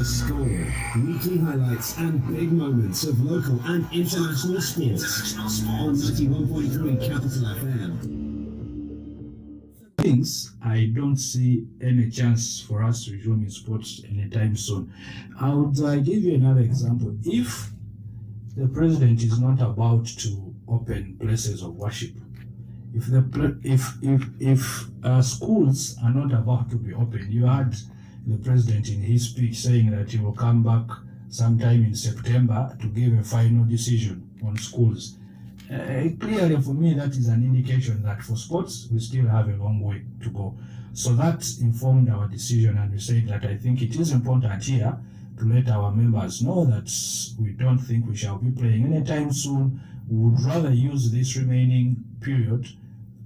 The Score. Weekly highlights and big moments of local and international sports. On 91.3 Capital FM. Things, I don't see any chance for us to resume in sports anytime soon. I would give you another example. If the president is not about to open places of worship, if schools are not about to be opened, you had the president in his speech saying that he will come back sometime in September to give a final decision on schools. Clearly, for me, that is an indication that for sports, we still have a long way to go. So that informed our decision, and we said that I think it is important here to let our members know that we don't think we shall be playing anytime soon. We would rather use this remaining period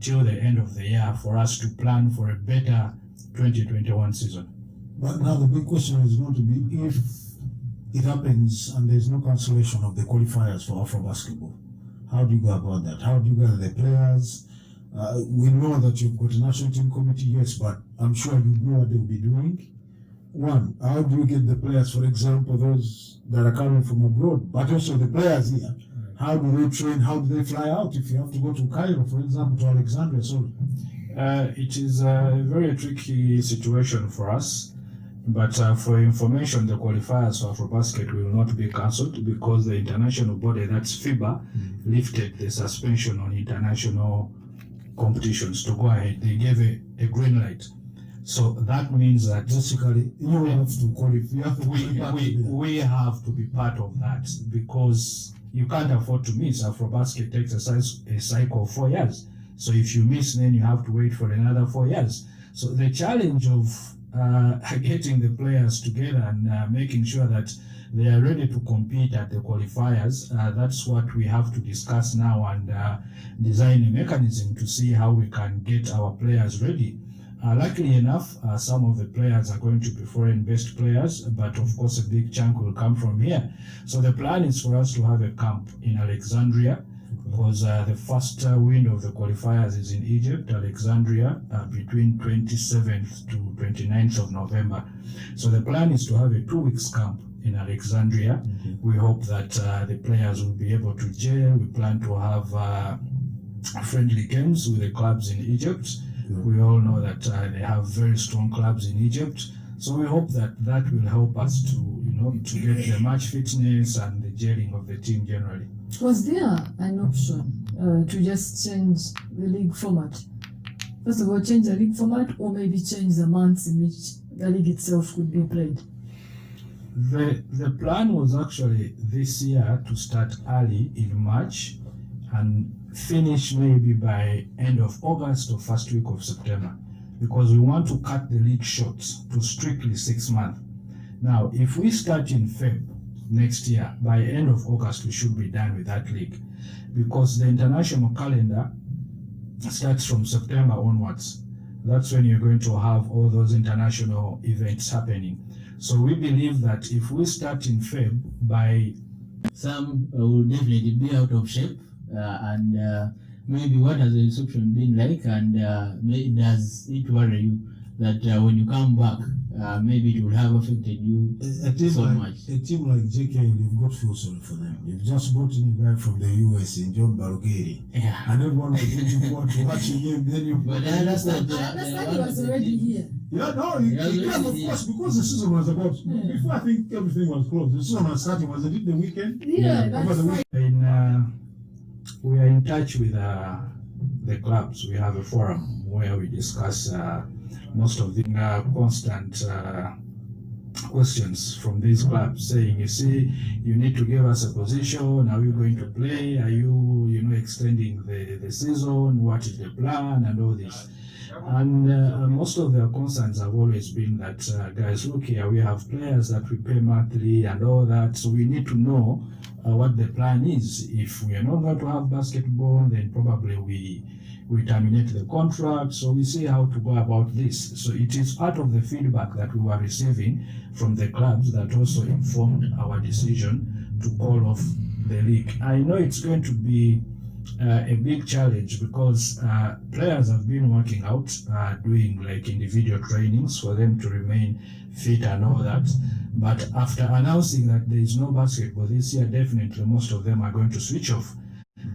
till the end of the year for us to plan for a better 2021 season. But now the big question is going to be if it happens and there's no cancellation of the qualifiers for Afro basketball. How do you go about that? How do you gather the players? We know that you've got a national team committee, yes, but I'm sure you know what they'll be doing. One, how do you get the players, for example, those that are coming from abroad, but also the players here? How do they train? How do they fly out? If you have to go to Cairo, for example, to Alexandria, so it is a very tricky situation for us. But for information, the qualifiers for Afrobasket will not be cancelled because the international body, that's FIBA, lifted the suspension on international competitions to go ahead. They gave a green light. So that means that basically you have to qualify. We have to be part of that because you can't afford to miss. Afrobasket takes a cycle of 4 years. So if you miss, then you have to wait for another 4 years. So the challenge of getting the players together and making sure that they are ready to compete at the qualifiers, that's what we have to discuss now and design a mechanism to see how we can get our players ready. Luckily enough, some of the players are going to be foreign-based players, but of course a big chunk will come from here. So the plan is for us to have a camp in Alexandria, because the first window of the qualifiers is in Egypt, Alexandria, between 27th to 29th of November. So the plan is to have a 2 weeks camp in Alexandria. We hope that the players will be able to gel. We plan to have friendly games with the clubs in Egypt. We all know that they have very strong clubs in Egypt. So we hope that that will help us to get the match fitness and the gelling of the team generally. Was there an option to just change the league format? First of all, change the league format, or maybe change the months in which the league itself could be played? The plan was actually this year to start early in March and finish maybe by end of August or first week of September, because we want to cut the league short to strictly 6 months. Now, if we start in Feb next year, by end of August, we should be done with that league, because the international calendar starts from September onwards. That's when you're going to have all those international events happening. So we believe that if we start in Feb, by some will definitely be out of shape, and maybe what has the reception been like, and does it worry you that when you come back, maybe it will have affected you so much? A team like JK, you've got to feel sorry for them. You've just brought in a guy from the US in John Barugeri. Yeah. And everyone was looking forward to watching him. Then you. But I understand. I understand he was already here. Yeah, no, he came, of course, because the season was about. Before I think everything was closed, the season was starting. Was it the weekend? Yeah, that's Over the right. weekend. we are in touch with the clubs. We have a forum where we discuss most of the constant questions from these clubs, saying, you see, you need to give us a position. Are you going to play? Are you extending the season? What is the plan? And all this. And most of their concerns have always been that, guys, look here, we have players that we pay monthly and all that, so we need to know what the plan is. If we are not going to have basketball, then probably we terminate the contract. So we see how to go about this. So it is part of the feedback that we were receiving from the clubs that also informed our decision to call off the league. I know it's going to be a big challenge because players have been working out, doing like individual trainings for them to remain fit and all that. But after announcing that there is no basketball this year, definitely most of them are going to switch off.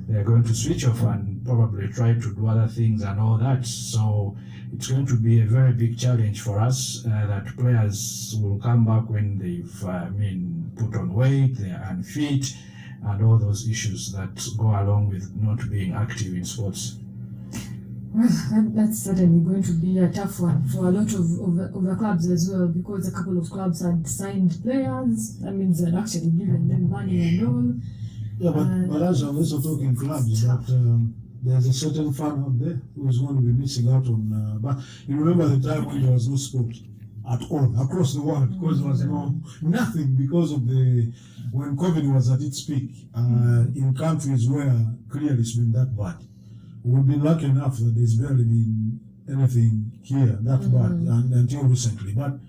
They are going to switch off and probably try to do other things and all that. So it's going to be a very big challenge for us that players will come back when they've put on weight, they are unfit, and all those issues that go along with not being active in sports. Well, that's certainly going to be a tough one for a lot of the clubs as well, because a couple of clubs had signed players. That means they're actually giving them money and all. Yeah, but as I'm also talking clubs, that there's a certain fan out there who is going to be missing out on. But you remember the time when there was no sport at all across the world, because there was nothing because of when COVID was at its peak in countries where clearly it's been that bad. We've been lucky enough that there's barely been anything here that bad until recently. But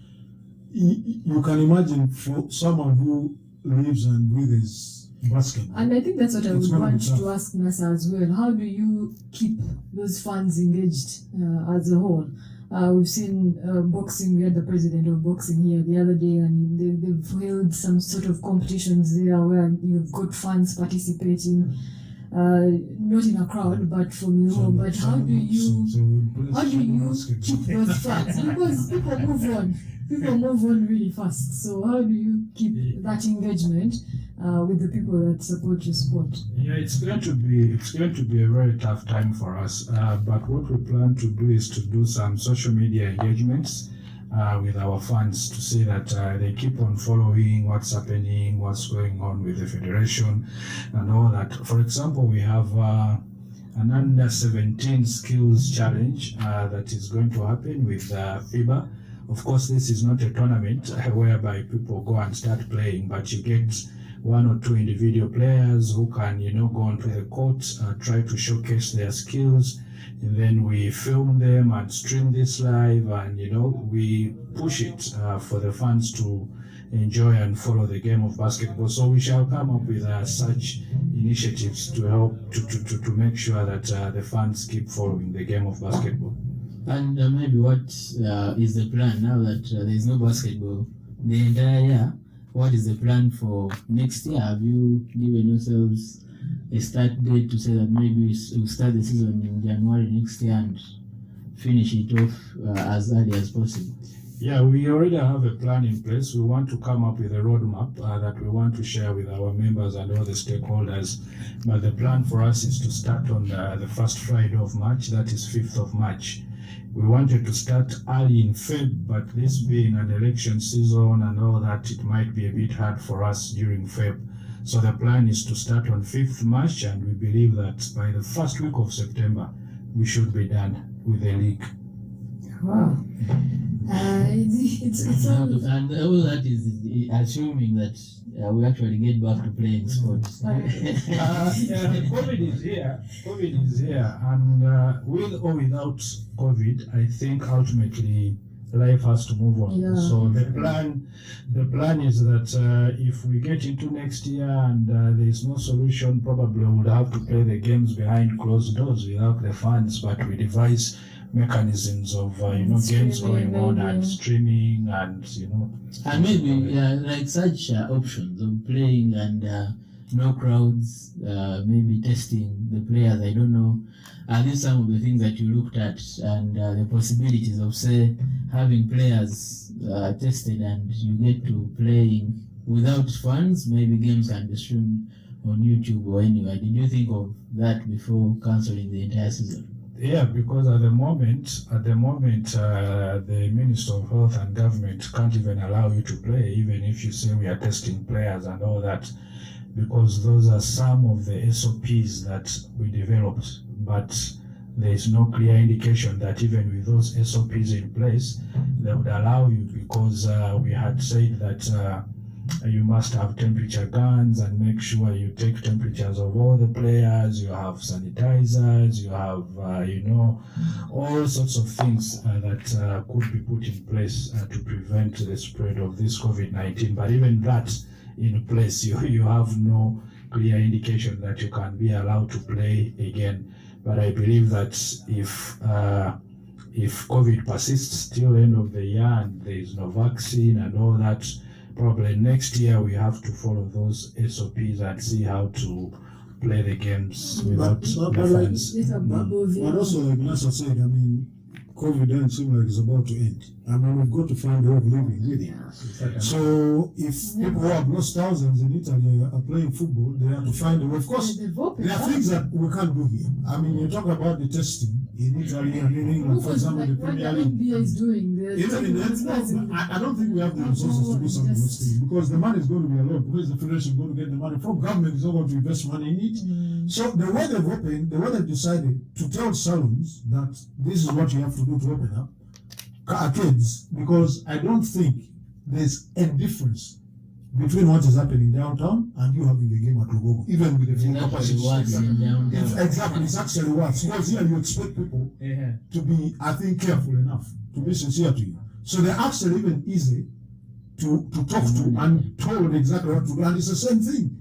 you can imagine for someone who lives and breathes basketball. And I think that's what I It's would gonna be want tough. to ask NASA as well. How do you keep those fans engaged as a whole? We've seen boxing. We had the president of boxing here the other day, and they've held some sort of competitions there where you've got fans participating, not in a crowd, but from your home. But how do you keep those fans? Because people move on. People move on really fast. So how do you keep that engagement with the people that support your sport? Yeah, it's going to be a very tough time for us. But what we plan to do is to do some social media engagements with our fans to say that they keep on following what's happening, what's going on with the federation, and all that. For example, we have an under 17 skills challenge that is going to happen with FIBA. Of course, this is not a tournament whereby people go and start playing, but you get one or two individual players who can, go onto the court, try to showcase their skills, and then we film them and stream this live, and we push it for the fans to enjoy and follow the game of basketball. So we shall come up with such initiatives to help to make sure that the fans keep following the game of basketball. And maybe what is the plan now that there is no basketball the entire year? What is the plan for next year? Have you given yourselves a start date to say that maybe we'll start the season in January next year and finish it off as early as possible? Yeah, we already have a plan in place. We want to come up with a roadmap that we want to share with our members and all the stakeholders. But the plan for us is to start on the first Friday of March, that is 5th of March. We wanted to start early in Feb, but this being an election season and all that, it might be a bit hard for us during Feb. So the plan is to start on 5th March, and we believe that by the first week of September, we should be done with the league. Wow. It's all... And all that is assuming that we actually get back to playing sports. COVID is here, and with or without COVID, I think ultimately life has to move on. Yeah. So the plan is that if we get into next year and there is no solution, probably we would have to play the games behind closed doors without the fans. But we devise mechanisms of games going on and streaming and And maybe like such options of playing and no crowds, maybe testing the players. I don't know. Are these some of the things that you looked at, and the possibilities of, say, having players tested and you get to playing without fans? Maybe games can be streamed on YouTube or anywhere. Did you think of that before cancelling the entire season? Yeah, because at the moment, the Minister of Health and Government can't even allow you to play, even if you say we are testing players and all that, because those are some of the SOPs that we developed. But there is no clear indication that even with those SOPs in place, they would allow you, because we had said that you must have temperature guns and make sure you take temperatures of all the players, you have sanitizers, you have, all sorts of things that could be put in place to prevent the spread of this COVID-19. But even that in place, you have no clear indication that you can be allowed to play again. But I believe that if COVID persists till end of the year and there is no vaccine and all that, probably next year we have to follow those SOPs and see how to play the games without the like, fans. It's a bubble there. But also, like Nasser said, I mean, COVID doesn't seem like it's about to end. I mean, we've got to find a way of living with it. So, if people who have lost thousands in Italy are playing football, they have to find a way. Of course, They've opened there are up. things that we can't do here. I mean, you talk about the testing in Italy and in England, for Because example, like the what the Premier League. NBA is doing, they're Even in taking that, those guys and- I don't think we have the resources to do some of those things because the money is going to be a lot. Where is the federation going to get the money from? Government is not going to invest money in it. So the way they've opened, the way they've decided to tell salons that this is what you have to do to open up arcades, because I don't think there's a difference between what is happening downtown and you having a game at Lugogo, even with the full It's capacity. actually worse in downtown. Exactly, it's actually worse because here you expect people Yeah. to be, I think, careful enough to be sincere to you. So they're actually even easy to talk to and told exactly what to do. And it's the same thing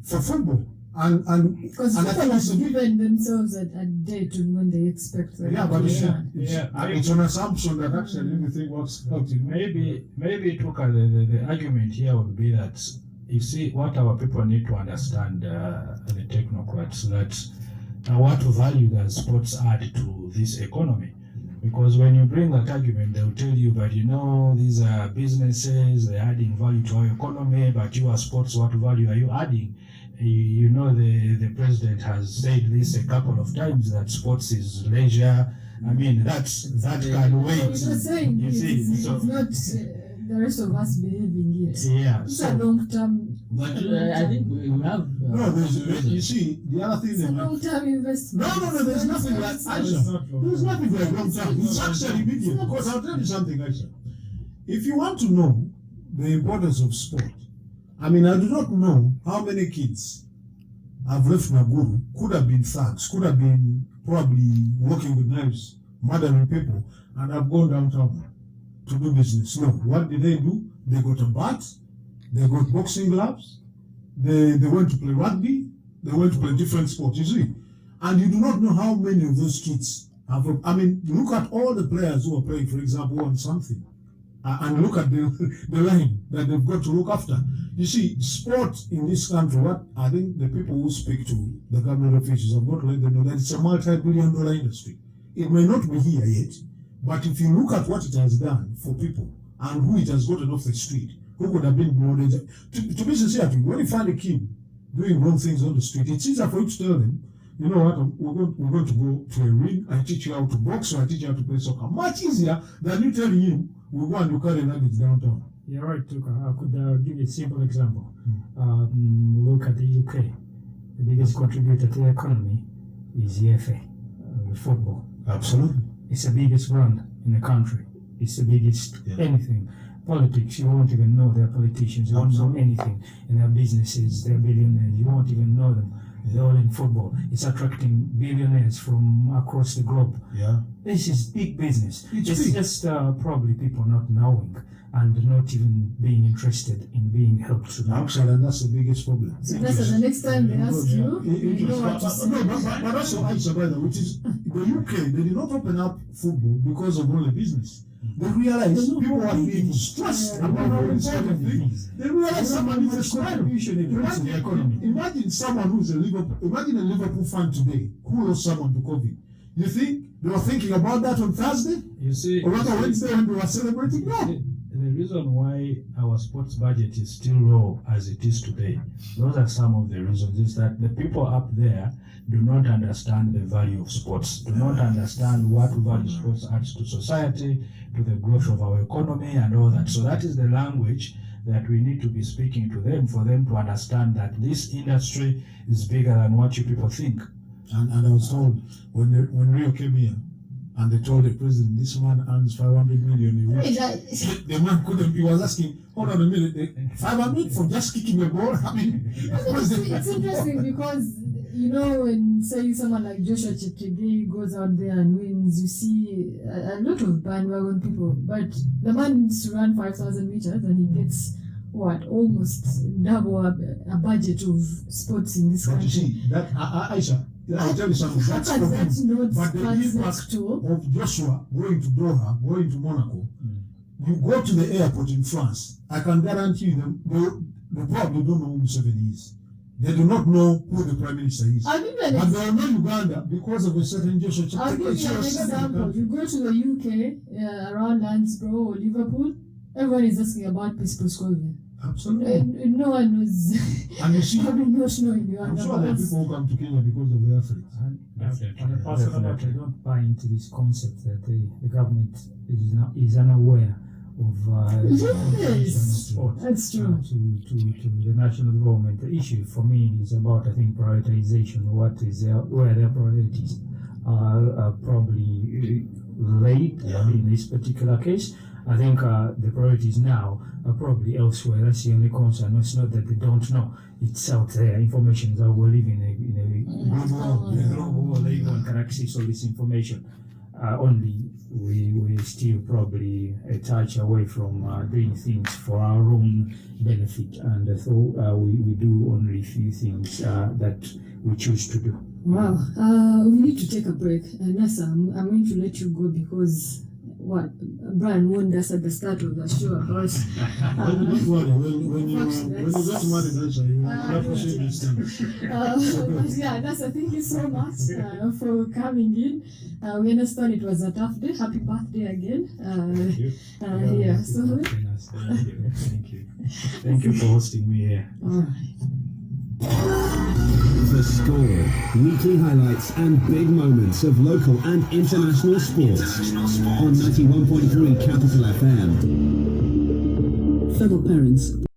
for football. And Because I people think it's a have bit, given themselves a date on when they expect them yeah, to but be it's, done. it's an assumption that actually everything works out. Maybe the argument here would be that, you see, what our people need to understand, the technocrats, that what value does sports add to this economy? Because when you bring that argument, they'll tell you, but you know, these are businesses, they're adding value to our economy, but you are sports, what value are you adding? You know, the president has said this a couple of times, that sports is leisure. I mean, that kind of way. It's not saying You it, see, it's so not the rest of us believing it. yeah, It's a so long term. But I think we have. No, you see, the other thing It's a they long term investment. No, there's nothing like Aisha. There's nothing like long term. It's actually immediate. Because I'll tell you something, Aisha. If you want to know the importance of sport, I mean, I do not know how many kids have left Naguru, could have been thugs, could have been probably working with knives, murdering people, and have gone downtown to do business. No, what did they do? They got a bat, they got boxing gloves, they went to play rugby, they went to play different sports, you see. And you do not know how many of those kids have, I mean, look at all the players who are playing, for example, on something. And look at the line that they've got to look after. You see, sport in this country, what I think the people who speak to the government officials have got to let them know that it's a multi-billion-dollar industry. It may not be here yet, but if you look at what it has done for people and who it has gotten off the street, who could have been blooded. To be sincere, when you find a kid doing wrong things on the street, it's easier for you to tell them, you know what, we're going to go to a ring, I teach you how to box, or I teach you how to play soccer. Much easier than you telling him, we'll go and you carry luggage downtown. You're right, Tuka. I could give you a simple example. Look at the UK. The biggest contributor to the economy is the FA, football. Absolutely. It's the biggest brand in the country. It's the biggest anything. Politics, you won't even know they're politicians. You won't know anything. In their businesses, they're billionaires. You won't even know them. They're all in football. It's attracting billionaires from across the globe. Yeah. This is big business. It's It's big. just probably people not knowing and not even being interested in being helped to know. Actually, and that's the biggest problem. So that's the next time they ask you, you know what to say. No, but also Aisha, by the way, which is the UK, they did not open up football because of only business. They realized people are being stressed about all these kind of things. They realized someone is a contribution against the economy. Imagine someone who's a Liverpool fan today who lost someone to COVID. You think they were thinking about that on Thursday? you see, Or rather Wednesday when they were celebrating? No. the reason why our sports budget is still low as it is today, those are some of the reasons, is that the people up there do not understand the value of sports, do not understand what value sports adds to society, to the growth of our economy and all that. So that is the language that we need to be speaking to them, for them to understand that this industry is bigger than what you people think. And I was told when Rio came here and they told the president, this man earns 500 million a week. The man couldn't, he was asking, hold on a minute, 500 for just kicking a ball? I mean, It's interesting because, you know, when say someone like Joshua Cheptegei goes out there and wins, you see a lot of bandwagon people. But the man needs to run 5,000 meters and he gets what, almost double a budget of sports in this But you country. see, that Aisha, I'll tell you something. How That's can that not but the translate impact to? of Joshua going to Doha, going to Monaco, You go to the airport in France, I can guarantee you they probably don't know who Museveni is. They do not know who the Prime Minister is. I'll give you an But they know Uganda because of a certain Joshua I'll give you an example. You go to the UK, around Lansborough or Liverpool, everyone is asking about Peace Proscovia. Absolutely. No one knows. And you see, Probably not knowing you I'm sure there are people who come to Kenya because of the athletes. On a personal note, I don't buy into this concept that the government is unaware of the contribution of sport That's true. to the national development. The issue for me is about, I think, prioritization. Where their priorities are probably laid in this particular case. I think the priorities now are probably elsewhere. That's the only concern. It's not that they don't know. It's out there. Information that we're living in a global world. Everyone can access all this information. Only we're still probably a touch away from doing things for our own benefit. And so we do only a few things that we choose to do. Wow. We need to take a break. Nasa, I'm going to let you go because Brian warned us at the start of the show about Don't worry, when you get married, you appreciate these things. but yeah, Nasa, thank you so much for coming in. We understand it was a tough day. Happy birthday again. Yeah, so Thank you for hosting me here. all right. The Score, weekly highlights and big moments of local and international sports on 91.3 Capital FM. Fellow parents,